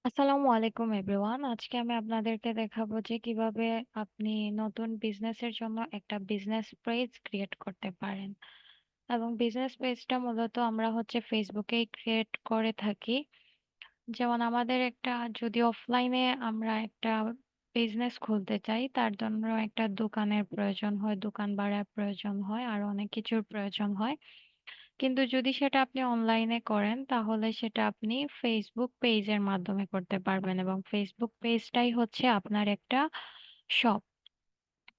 আসসালামু আলাইকুম এভরিওয়ান। আজকে আমি আপনাদেরকে দেখাবো যে কিভাবে আপনি নতুন বিজনেসের জন্য একটা বিজনেস পেজ ক্রিয়েট করতে পারেন। এবং বিজনেস পেজটা মূলত আমরা ফেসবুকেই ক্রিয়েট করে থাকি। যেমন আমাদের একটা যদি অফলাইনে আমরা একটা বিজনেস খুলতে চাই, তার জন্য একটা দোকানের প্রয়োজন হয়, দোকান ভাড়ার প্রয়োজন হয়, আর অনেক কিছুর প্রয়োজন হয়। কিন্তু যদি সেটা আপনি অনলাইনে করেন তাহলে সেটা আপনি ফেসবুক পেজের মাধ্যমে করতে পারবেন, এবং ফেসবুক পেজটাই হচ্ছে আপনার একটা শপ।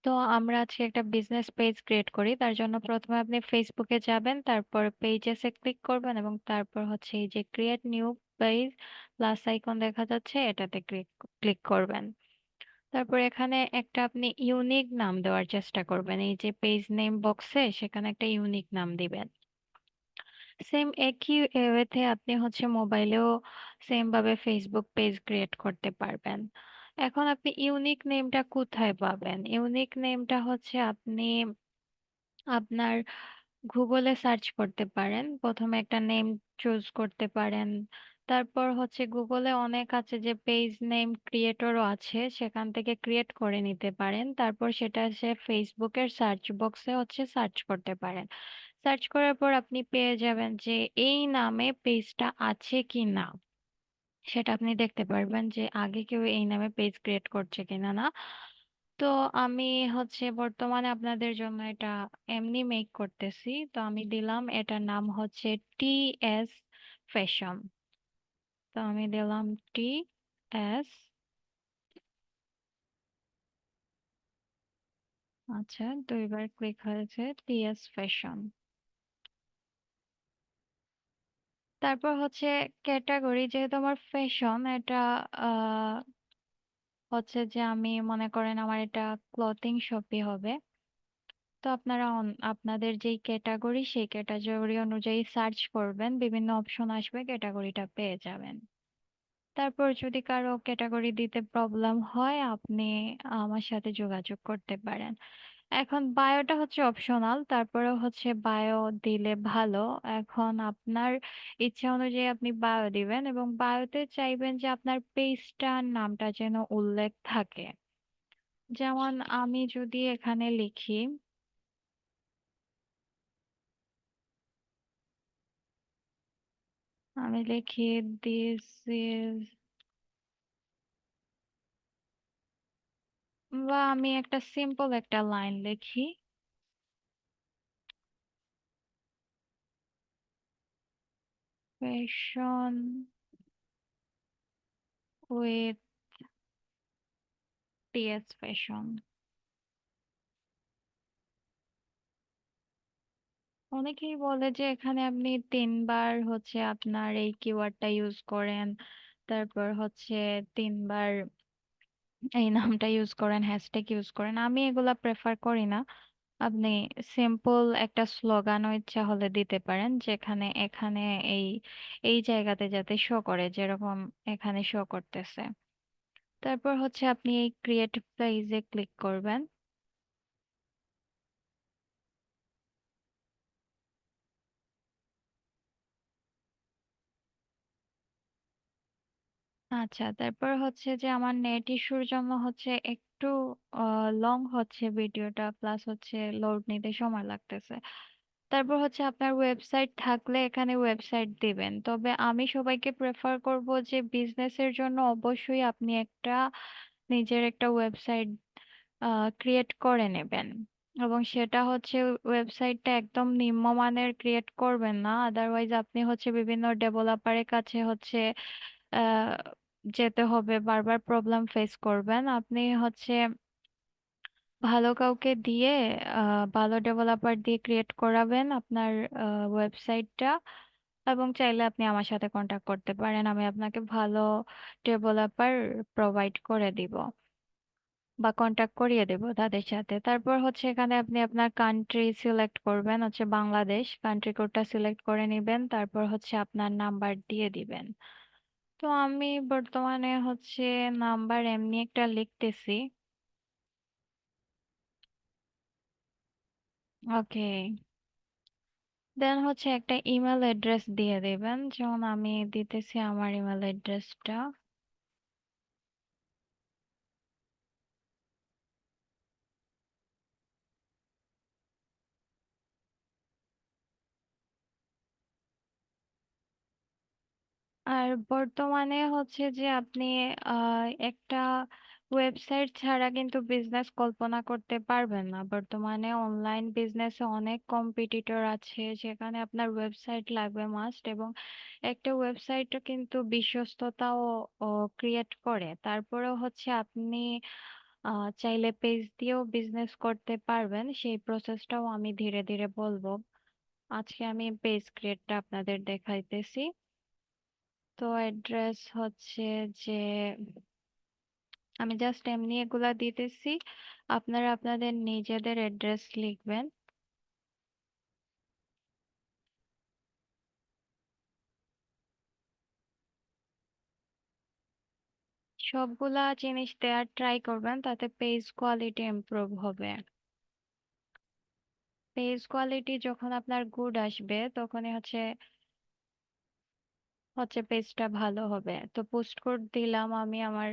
তো আমরা আজকে একটা বিজনেস পেজ ক্রিয়েট করি। তার জন্য প্রথমে আপনি ফেসবুকে যাবেন, তারপর পেজেসে ক্লিক করবেন, এবং তারপর হচ্ছে এই যে create new page plus icon দেখা যাচ্ছে, এটাতে ক্লিক ক্লিক করবেন। তারপর এখানে একটা আপনি ইউনিক নাম দেওয়ার চেষ্টা করবেন। এই যে পেজ নেম বক্সে সেখানে একটা ইউনিক নাম দিবেন। সেম একই ওয়েতে আপনি মোবাইলেও সেম ভাবে ফেসবুক পেজ ক্রিয়েট করতে পারবেন। এখন আপনি ইউনিক নেমটা কোথায় পাবেন? ইউনিক নেমটা আপনি আপনার গুগলে সার্চ করতে পারেন। প্রথমে একটা নেম চুজ করতে পারেন। তারপর গুগলে অনেক আছে যে পেজ নেম ক্রিয়েটরও আছে, সেখান থেকে ক্রিয়েট করে নিতে পারেন। তারপর সেটা ফেসবুকের সার্চ বক্সে সার্চ করতে পারেন। সার্চ করার পর আপনি পেয়ে যাবেন যে এই নামে পেজটা আছে কি না, সেটা আপনি দেখতে পারবেন যে আগে কেউ এই নামে পেজ ক্রিয়েট করছে কিনা না। তো আমি বর্তমানে আপনাদের জন্য এটা এমনি মেক করতেছি। তো আমি দিলাম, এটার নাম টি এস ফ্যাশন। তো আমি দিলাম টি এস, আচ্ছা, দুইবার ক্লিক হয়েছে, টি এস ফ্যাশন। তারপর ক্যাটাগরি, যেহেতু আমার ফ্যাশন, এটা আহ যে আমি মনে করেন আমার এটা ক্লথিং শপই হবে। তো আপনারা আপনাদের যেই ক্যাটাগরি সেই ক্যাটাগরি অনুযায়ী সার্চ করবেন, বিভিন্ন অপশন আসবে, ক্যাটাগরিটা পেয়ে যাবেন। তারপর যদি কারো ক্যাটাগরি দিতে প্রবলেম হয়, আপনি আমার সাথে যোগাযোগ করতে পারেন। এখন বায়োটা অপশনাল, তারপরে বায়ো দিলে ভালো। এখন আপনার ইচ্ছা অনুযায়ী আপনি বায়ো দিবেন, এবং বায়োতে চাইবেন যে আপনার পেজটার নামটা যেন উল্লেখ থাকে। যেমন আমি যদি এখানে লিখি, আমি লিখি দিস ইজ, বা আমি একটা সিম্পল একটা লাইন লিখি, ফ্যাশন উইথ টিএস ফ্যাশন। অনেকেই বলে যে এখানে আপনি তিনবার আপনার এই কিওয়ার্ডটা ইউজ করেন, তারপর তিনবার এই নামটা ইউজ করেন, হ্যাশট্যাগ ইউজ করেন। আমি এগুলা প্রেফার করি না। আপনি সিম্পল একটা স্লোগানও ইচ্ছা হলে দিতে পারেন, যেখানে এখানে এই এই জায়গাতে যাতে শো করে, যেরকম এখানে শো করতেছে। তারপর আপনি এই ক্রিয়েট পেজে ক্লিক করবেন। আচ্ছা, তারপর যে আমার নেট ইস্যুর জন্য একটু লং ভিডিওটা, প্লাস লোড নিতে সময় লাগতেছে। তারপর আপনার ওয়েবসাইট থাকলে এখানে ওয়েবসাইট দিবেন, তবে আমি সবাইকে প্রেফার করব যে বিজনেসের জন্য অবশ্যই আপনি একটা নিজের একটা ওয়েবসাইট ক্রিয়েট করে নেবেন। এবং সেটা ওয়েবসাইটটা একদম নিম্নমানের ক্রিয়েট করবেন না, আদারওয়াইজ আপনি বিভিন্ন ডেভেলপারের কাছে আহ যেতে হবে, বারবার প্রবলেম ফেস করবেন। আপনি ভালো কাউকে দিয়ে, ভালো ডেভেলপার দিয়ে ক্রিয়েট করাবেন আপনার ওয়েবসাইটটা। এবং চাইলে আপনি আমার সাথে কন্ট্যাক্ট করতে পারেন, আমি আপনাকে ভালো ডেভেলপার প্রোভাইড করে দিব বা কন্ট্যাক্ট করিয়ে দেব তাদের সাথে। তারপর এখানে আপনি আপনার কান্ট্রি সিলেক্ট করবেন, বাংলাদেশ, কান্ট্রি কোডটা সিলেক্ট করে নেবেন। তারপর আপনার নাম্বার দিয়ে দিবেন। তো আমি বর্তমানে নাম্বার এমনি একটা লিখতেছি। ওকে, দেন একটা ইমেল অ্যাড্রেস দিয়ে দেবেন, যেমন আমি দিতেছি আমার ইমেল অ্যাড্রেসটা। আর বর্তমানে হচ্ছে যে আপনি একটা ওয়েবসাইট ছাড়া কিন্তু বিজনেস কল্পনা করতে পারবেন না। বর্তমানে অনলাইন বিজনেসে অনেক কম্পিটিটর আছে, সেখানে আপনার ওয়েবসাইট লাগবে মাস্ট। এবং একটা ওয়েবসাইটও কিন্তু বিশ্বস্ততাও ক্রিয়েট করে। তারপরেও হচ্ছে আপনি চাইলে পেজ দিয়েও বিজনেস করতে পারবেন, সেই প্রসেসটাও আমি ধীরে ধীরে বলবো। আজকে আমি পেজ ক্রিয়েটটা আপনাদের দেখাইতেছি। তো অ্যাড্রেস হচ্ছে যে আমি জাস্ট এমনি এগুলা দিতেছি, আপনারা আপনাদের নিজেদের অ্যাড্রেস লিখবেন। সবগুলা জিনিস দেওয়ার ট্রাই করবেন, তাতে পেজ কোয়ালিটি ইমপ্রুভ হবে। পেজ কোয়ালিটি যখন আপনার গুড আসবে তখনই হচ্ছে হচ্ছে পেজটা ভালো হবে। তো পোস্ট কোড দিলাম আমি আমার।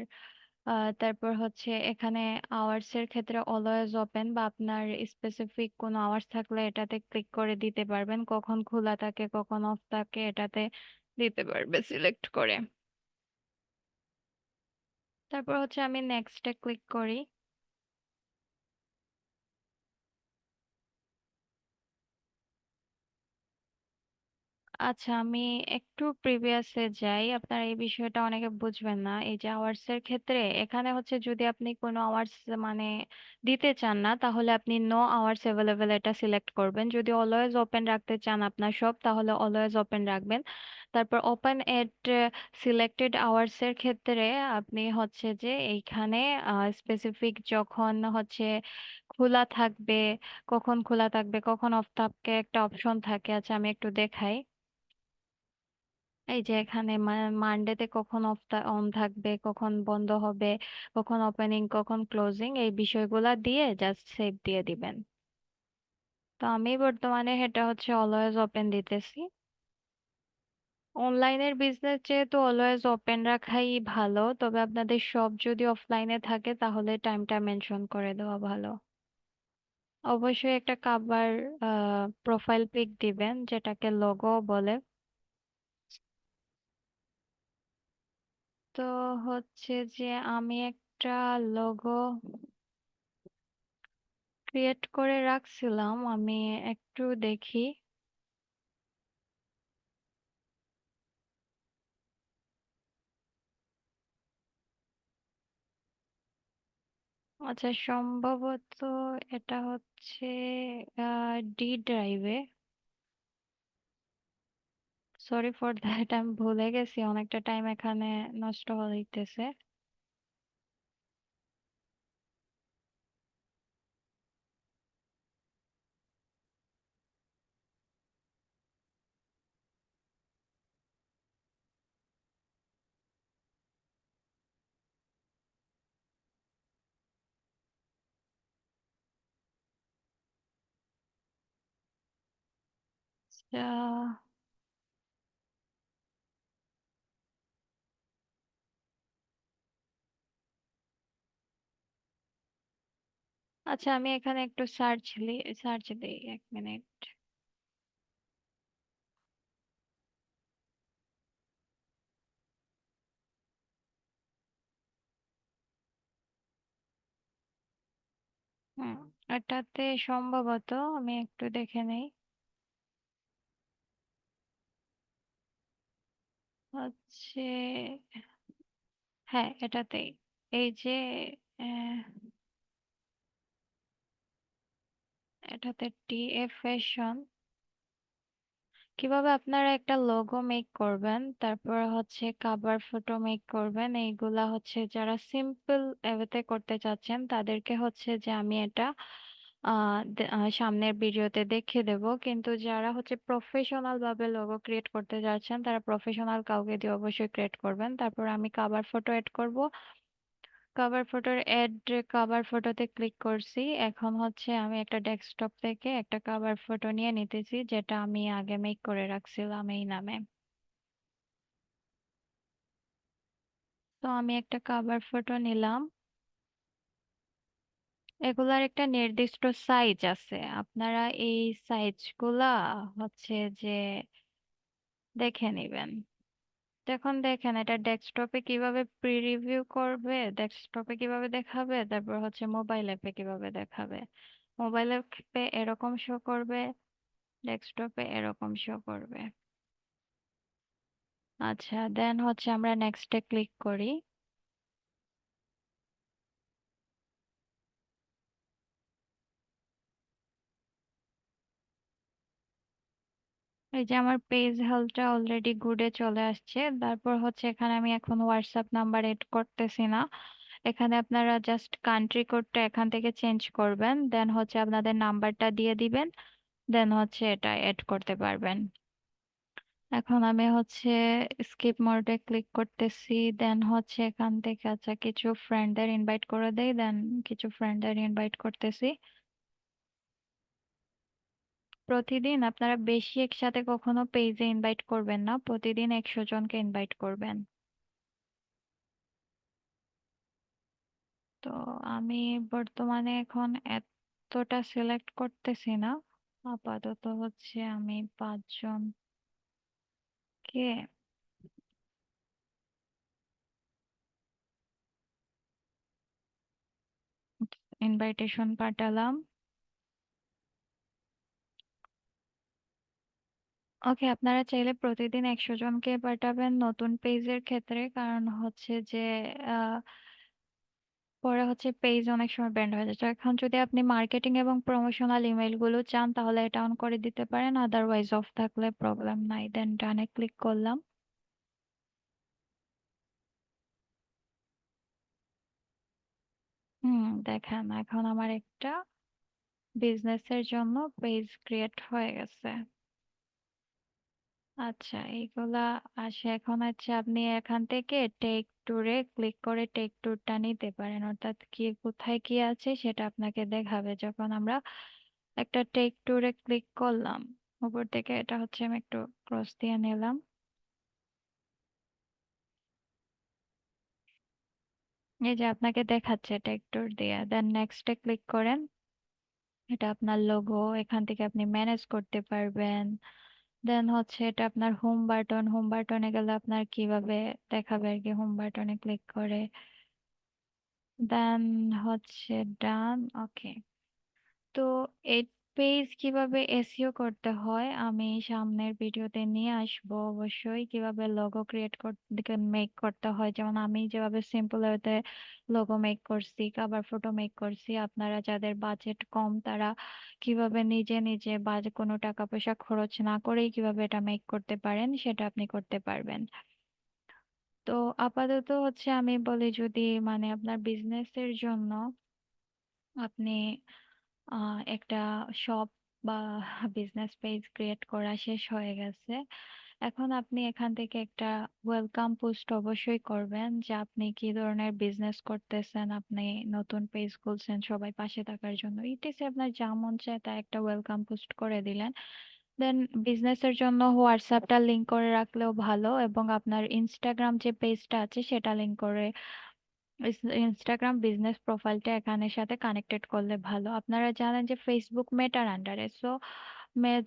তারপর হচ্ছে এখানে আওয়ার্স এর ক্ষেত্রে অলওয়েজ ওপেন বা আপনার স্পেসিফিক কোনো আওয়ার্স থাকলে এটাতে ক্লিক করে দিতে পারবেন, কখন খোলা থাকে কখন অফ থাকে এটাতে দিতে পারবে সিলেক্ট করে। তারপর হচ্ছে আমি নেক্সটে ক্লিক করি। আচ্ছা, আমি একটু প্রিভিয়াসে যাই, আপনার এই বিষয়টা অনেকে বুঝবেন না। এই যে আওয়ার্স এর ক্ষেত্রে এখানে হচ্ছে যদি আপনি কোনো আওয়ার্স মানে দিতে চান না, তাহলে আপনি নো আওয়ার্স অ্যাভেলেবেল এটা সিলেক্ট করবেন। যদি অলওয়েজ ওপেন রাখতে চান আপনার সব, তাহলে অলওয়েজ ওপেন রাখবেন। তারপর ওপেন এট সিলেক্টেড আওয়ার্স এর ক্ষেত্রে আপনি হচ্ছে যে এইখানে স্পেসিফিক যখন হচ্ছে খোলা থাকবে, কখন খোলা থাকবে কখন অফ থাকবে একটা অপশন থাকে। আচ্ছা আমি একটু দেখাই। এই যে এখানে মানডেতে কখন অফ অন থাকবে, কখন বন্ধ হবে, কখন ওপেনিং কখন ক্লোজিং, এই বিষয়গুলা দিয়ে জাস্ট সেভ দিয়ে দিবেন। তো আমি বর্তমানে এটা হচ্ছে অলওয়েজ ওপেন দিতেছি। অনলাইনের বিজনেস যেহেতু অলওয়েজ ওপেন রাখাই ভালো, তবে আপনাদের সব যদি অফলাইনে থাকে তাহলে টাইমটা মেনশন করে দেওয়া ভালো। অবশ্যই একটা কাভার প্রোফাইল পিক দিবেন, যেটাকে লোগো বলে। তো হচ্ছে যে আমি একটা লোগো ক্রিয়েট করে রাখছিলাম, আমি একটু দেখি। আচ্ছা সম্ভবত এটা হচ্ছে ডি ড্রাইভে। সরি ফর দ্যাট, আমি ভুলে গেছি, অনেকটা টাইম এখানে নষ্ট হইতেছে। আচ্ছা, আচ্ছা আমি এখানে একটু সার্চ দিই, 1 মিনিট। হুম, এটাতে সম্ভবত আমি একটু দেখে নেই। হচ্ছে হ্যাঁ এটাতেই। এই যে আহ, এটাতে টিএফ ফ্যাশন। কিভাবে আপনারা একটা লোগো মেক করবেন, তারপর হচ্ছে কভার ফটো মেক করবেন, এইগুলা হচ্ছে যারা সিম্পল ওয়েতে করতে চাচ্ছেন তাদেরকে হচ্ছে যে আমি এটা সামনের ভিডিওতে দেখিয়ে দেব। কিন্তু যারা হচ্ছে প্রফেশনাল ভাবে লোগো ক্রিয়েট করতে যাচ্ছেন তারা প্রফেশনাল কাউকে দিয়ে অবশ্যই ক্রিয়েট করবেন। তারপর আমি কভার ফটো এড করব। কভার ফটোর এড কভার ফটোতে ক্লিক করছি। এখন হচ্ছে আমি একটা ডেস্কটপ থেকে একটা কভার ফটো নিয়ে নিতেছি, যেটা আমি আগে মেক করে রাখছিলাম এই নামে। তো আমি একটা কভার ফটো নিলাম। এগুলার একটা নির্দিষ্ট সাইজ আছে, আপনারা এই সাইজগুলা হচ্ছে যে দেখে নিবেন। এখন দেখেন এটা ডেস্কটপে কিভাবে প্রি রিভিউ করবে, ডেস্কটপে কিভাবে দেখাবে, তারপর হচ্ছে মোবাইল অ্যাপে কিভাবে দেখাবে। মোবাইল অ্যাপে এরকম শো করবে, ডেস্কটপে এরকম শো করবে। আচ্ছা, দেন হচ্ছে আমরা নেক্সটে ক্লিক করি। এই যে আমার পেজ হেল্পটা অলরেডি গুডে চলে আসছে। তারপর হচ্ছে এখানে আমি এখন হোয়াটসঅ্যাপ নাম্বার এড করতেছি না। এখানে আপনারা জাস্ট কান্ট্রি কোডটা এখান থেকে চেঞ্জ করবেন, দেন হচ্ছে আপনাদের নাম্বারটা দিয়ে দিবেন, দেন হচ্ছে এটা এড করতে পারবেন। এখন আমি হচ্ছে স্কিপ মোডে ক্লিক করতেছি, দেন হচ্ছে এখান থেকে আচ্ছা কিছু ফ্রেন্ডদের ইনভাইট করে দেই, দেন কিছু ফ্রেন্ডদের ইনভাইট করতেছি। প্রতিদিন আপনারা বেশি একসাথে কখনো পেজে ইনভাইট করবেন না, প্রতিদিন 100 জনকে ইনভাইট করবেন। তো আমি বর্তমানে এখন এতটা সিলেক্ট করতেছি না, আপাতত হচ্ছে আমি 5 জনকে ইনভাইটেশন পাঠালাম। ওকে, আপনারা চাইলে প্রতিদিন 100 জনকে পাঠাবেন নতুন পেজের ক্ষেত্রে, কারণ হচ্ছে যে আহ, পরে হচ্ছে পেজ অনেক সময় ব্যান্ড হয়ে যায়। তো এখন যদি আপনি মার্কেটিং এবং প্রমোশনাল ইমেল গুলো চান তাহলে এটা অন করে দিতে পারেন, আদারওয়াইজ অফ থাকলে প্রবলেম নাই। দেন ডানে ক্লিক করলাম। দেখেন এখন আমার একটা বিজনেসের জন্য পেজ ক্রিয়েট হয়ে গেছে। আচ্ছা, এইগুলা আসে। এখন হচ্ছে আপনি এখান থেকে টেক ট্যুরে ক্লিক করে টেক ট্যুরটা নিতে পারেন, অর্থাৎ কি কোথায় কি আছে সেটা আপনাকে দেখাবে। যখন আমরা একটা টেক ট্যুরে ক্লিক করলাম, উপর থেকে এটা হচ্ছে আমি একটু ক্রস দিয়ে নিলাম। এই যে আপনাকে দেখাচ্ছে টেক ট্যুর দিয়ে, দেন নেক্সটে ক্লিক করেন। এটা আপনার লোগো, এখান থেকে আপনি ম্যানেজ করতে পারবেন। দেন হচ্ছে এটা আপনার হোম বাটন, হোম বাটনে গেলে আপনার কিভাবে দেখাবে আর কি, হোম বাটনে ক্লিক করে। দেন হচ্ছে ডান। ওকে, তো এই পেজ কিভাবে এসইও করতে হয় আমি সামনের ভিডিওতে নিয়ে আসবো অবশ্যই। কিভাবে লোগো ক্রিয়েট করতে মেক করতে হয়, যেমন আমি যেভাবে সিম্পল ওয়েতে লোগো মেক করছি, কভার ফটো মেক করছি, আপনারা যাদের বাজেট কম তারা কিভাবে নিজে নিজে কোনো টাকা পয়সা খরচ না করেই কিভাবে এটা মেক করতে পারেন সেটা আপনি করতে পারবেন। তো আপাতত হচ্ছে আমি বলি, যদি মানে আপনার বিজনেসের জন্য আপনি একটা শপ বা বিজনেস পেজ ক্রিয়েট করা শেষ হয়ে গেছে, এখন আপনি এখান থেকে একটা ওয়েলকাম পোস্ট অবশ্যই করবেন যে আপনি কি ধরনের বিজনেস করতেছেন, আপনি নতুন পেজ খুলছেন সবাই পাশে থাকার জন্য, ইটিসি আপনার যা মন চায় তা একটা ওয়েলকাম পোস্ট করে দিলেন। দেন বিজনেসের জন্য হোয়াটসঅ্যাপটা লিংক করে রাখলেও ভালো, এবং আপনার ইনস্টাগ্রাম যে পেজটা আছে সেটা লিংক করে ইনস্টাগ্রাম বিজনেস প্রোফাইলটা এখানের সাথে কানেক্টেড করলে ভালো। আপনারা জানেন যে ফেসবুক মেটার আন্ডারে, সো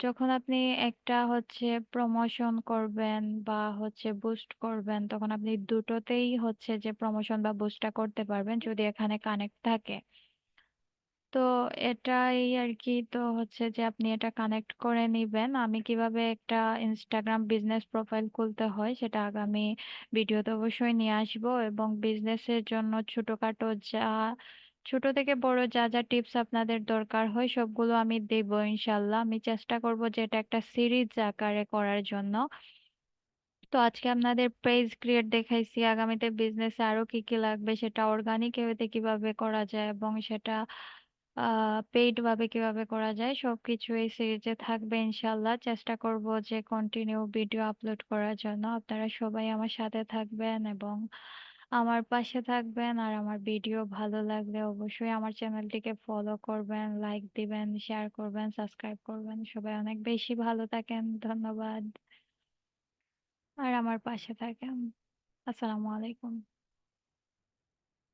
যখন আপনি একটা হচ্ছে প্রমোশন করবেন বা হচ্ছে বুস্ট করবেন, তখন আপনি দুটোতেই হচ্ছে যে প্রমোশন বা বুস্টটা করতে পারবেন যদি এখানে কানেক্ট থাকে। তো এটাই আর কি, তো হচ্ছে যে আপনি এটা কানেক্ট করে নিবেন। আমি কিভাবে একটা ইনস্টাগ্রাম বিজনেস প্রোফাইল খুলতে হয় সেটা আগামী ভিডিওতে অবশ্যই নিয়ে আসবো, এবং বিজনেসের জন্য ছোটখাটো যা ছোট থেকে বড় যা যা টিপস আপনাদের দরকার হয় সবগুলো আমি দেব ইনশাল্লাহ। আমি চেষ্টা করব যে এটা একটা সিরিজ আকারে করার জন্য। তো আজকে আপনাদের পেজ ক্রিয়েট দেখাইছি, আগামীতে বিজনেসে আরো কি কি লাগবে, সেটা অর্গানিক ওয়েতে কিভাবে করা যায় এবং সেটা পেইড ভাবে কিভাবে করা যায় সবকিছু এই সিরিজে থাকবে ইনশাল্লাহ। চেষ্টা করব যে কন্টিনিউ ভিডিও আপলোড করার জন্য। আপনারা সবাই আমার সাথে থাকবেন এবং আমার পাশে থাকবেন, আর আমার ভিডিও ভালো লাগলে অবশ্যই আমার চ্যানেলটিকে ফলো করবেন, লাইক দিবেন, শেয়ার করবেন, সাবস্ক্রাইব করবেন। সবাই অনেক বেশি ভালো থাকেন, ধন্যবাদ। আর আমার পাশে থাকেন। আসসালামু আলাইকুম।